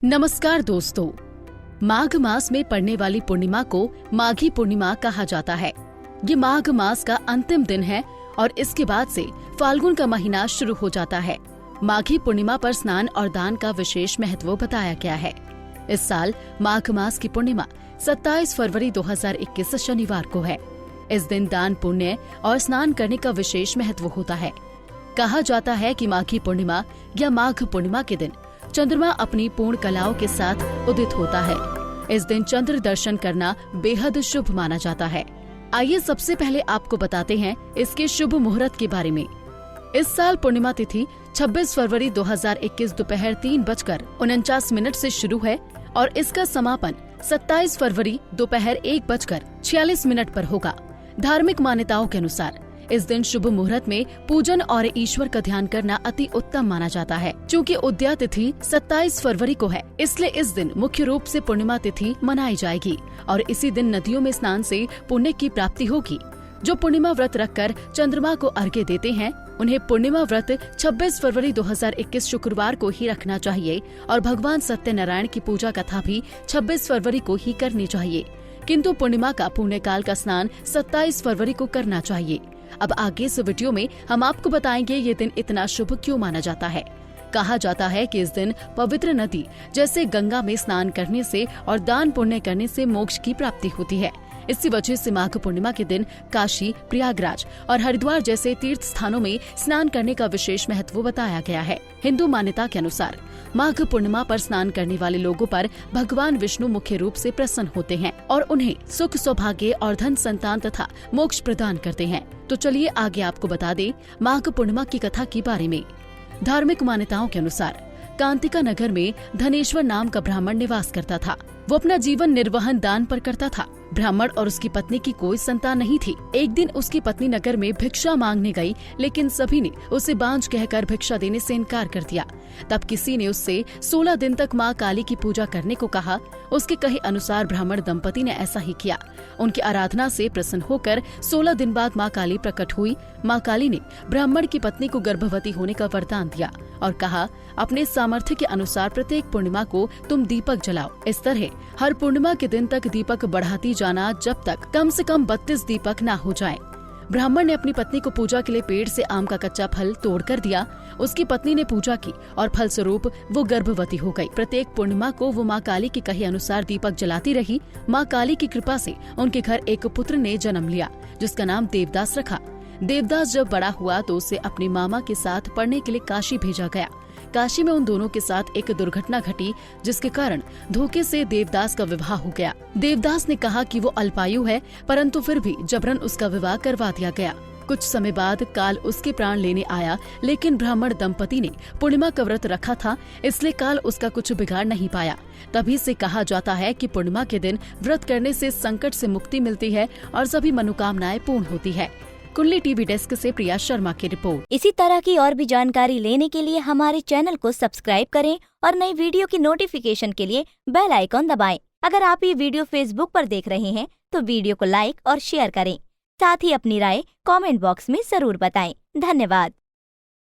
नमस्कार दोस्तों, माघ मास में पड़ने वाली पूर्णिमा को माघी पूर्णिमा कहा जाता है। ये माघ मास का अंतिम दिन है और इसके बाद से फाल्गुन का महीना शुरू हो जाता है। माघी पूर्णिमा पर स्नान और दान का विशेष महत्व बताया गया है। इस साल माघ मास की पूर्णिमा 27 फरवरी 2021 शनिवार को है। इस दिन दान, पुण्य और स्नान करने का विशेष महत्व होता है। कहा जाता है कि माघी पूर्णिमा या माघ पूर्णिमा के दिन चंद्रमा अपनी पूर्ण कलाओं के साथ उदित होता है। इस दिन चंद्र दर्शन करना बेहद शुभ माना जाता है। आइए सबसे पहले आपको बताते हैं इसके शुभ मुहूर्त के बारे में। इस साल पूर्णिमा तिथि 26 फरवरी 2021 दोपहर 3:49 से शुरू है और इसका समापन 27 फरवरी दोपहर 1:46 पर होगा। धार्मिक मान्यताओं के अनुसार इस दिन शुभ मुहूर्त में पूजन और ईश्वर का ध्यान करना अति उत्तम माना जाता है। चूँकि उदया तिथि 27 फरवरी को है, इसलिए इस दिन मुख्य रूप से पूर्णिमा तिथि मनाई जाएगी और इसी दिन नदियों में स्नान से पुण्य की प्राप्ति होगी। जो पूर्णिमा व्रत रखकर चंद्रमा को अर्घ्य देते हैं, उन्हें पूर्णिमा व्रत 26 फरवरी 2021 शुक्रवार को ही रखना चाहिए और भगवान सत्यनारायण की पूजा कथा भी 26 फरवरी को ही करनी चाहिए। किंतु पूर्णिमा का पुण्यकाल का स्नान 27 फरवरी को करना चाहिए। अब आगे इस वीडियो में हम आपको बताएंगे ये दिन इतना शुभ क्यों माना जाता है। कहा जाता है कि इस दिन पवित्र नदी जैसे गंगा में स्नान करने से और दान पुण्य करने से मोक्ष की प्राप्ति होती है। इसी वजह से माघ पूर्णिमा के दिन काशी, प्रयागराज और हरिद्वार जैसे तीर्थ स्थानों में स्नान करने का विशेष महत्व बताया गया है। हिंदू मान्यता के अनुसार माघ पूर्णिमा पर स्नान करने वाले लोगों पर भगवान विष्णु मुख्य रूप से प्रसन्न होते हैं और उन्हें सुख, सौभाग्य और धन, संतान तथा मोक्ष प्रदान करते हैं। तो चलिए आगे आपको बता दें माघ पूर्णिमा की कथा के बारे में। धार्मिक मान्यताओं के अनुसार कांतिका नगर में धनेश्वर नाम का ब्राह्मण निवास करता था। वो अपना जीवन निर्वहन दान पर करता था। ब्राह्मण और उसकी पत्नी की कोई संतान नहीं थी। एक दिन उसकी पत्नी नगर में भिक्षा मांगने गई, लेकिन सभी ने उसे बांझ कहकर भिक्षा देने से इनकार कर दिया। तब किसी ने उससे 16 दिन तक माँ काली की पूजा करने को कहा। उसके कहे अनुसार ब्राह्मण दंपति ने ऐसा ही किया। उनकी आराधना से प्रसन्न होकर 16 दिन बाद माँ काली प्रकट हुई। माँ काली ने ब्राह्मण की पत्नी को गर्भवती होने का वरदान दिया और कहा, अपने सामर्थ्य के अनुसार प्रत्येक पूर्णिमा को तुम दीपक जलाओ। इस तरह हर पूर्णिमा के दिन तक दीपक बढ़ाती जाना जब तक कम से कम 32 दीपक ना हो जाएं। ब्राह्मण ने अपनी पत्नी को पूजा के लिए पेड़ से आम का कच्चा फल तोड़ कर दिया। उसकी पत्नी ने पूजा की और फल स्वरूप वो गर्भवती हो गई। प्रत्येक पूर्णिमा को वो माँ काली के कहे अनुसार दीपक जलाती रही। माँ काली की कृपा से उनके घर एक पुत्र ने जन्म लिया, जिसका नाम देवदास रखा। देवदास जब बड़ा हुआ तो उसे अपने मामा के साथ पढ़ने के लिए काशी भेजा गया। काशी में उन दोनों के साथ एक दुर्घटना घटी, जिसके कारण धोखे से देवदास का विवाह हो गया। देवदास ने कहा कि वो अल्पायु है, परंतु फिर भी जबरन उसका विवाह करवा दिया गया। कुछ समय बाद काल उसके प्राण लेने आया, लेकिन ब्राह्मण दंपति ने पूर्णिमा का व्रत रखा था, इसलिए काल उसका कुछ बिगाड़ नहीं पाया। तभी से कहा जाता है कि पूर्णिमा के दिन व्रत करने से संकट से मुक्ति मिलती है और सभी मनोकामनाएं पूर्ण होती है। कुंडली टीवी डेस्क से प्रिया शर्मा की रिपोर्ट। इसी तरह की और भी जानकारी लेने के लिए हमारे चैनल को सब्सक्राइब करें और नई वीडियो की नोटिफिकेशन के लिए बेल आइकॉन दबाएं। अगर आप ये वीडियो फेसबुक पर देख रहे हैं तो वीडियो को लाइक और शेयर करें। साथ ही अपनी राय कमेंट बॉक्स में जरूर बताएं। धन्यवाद।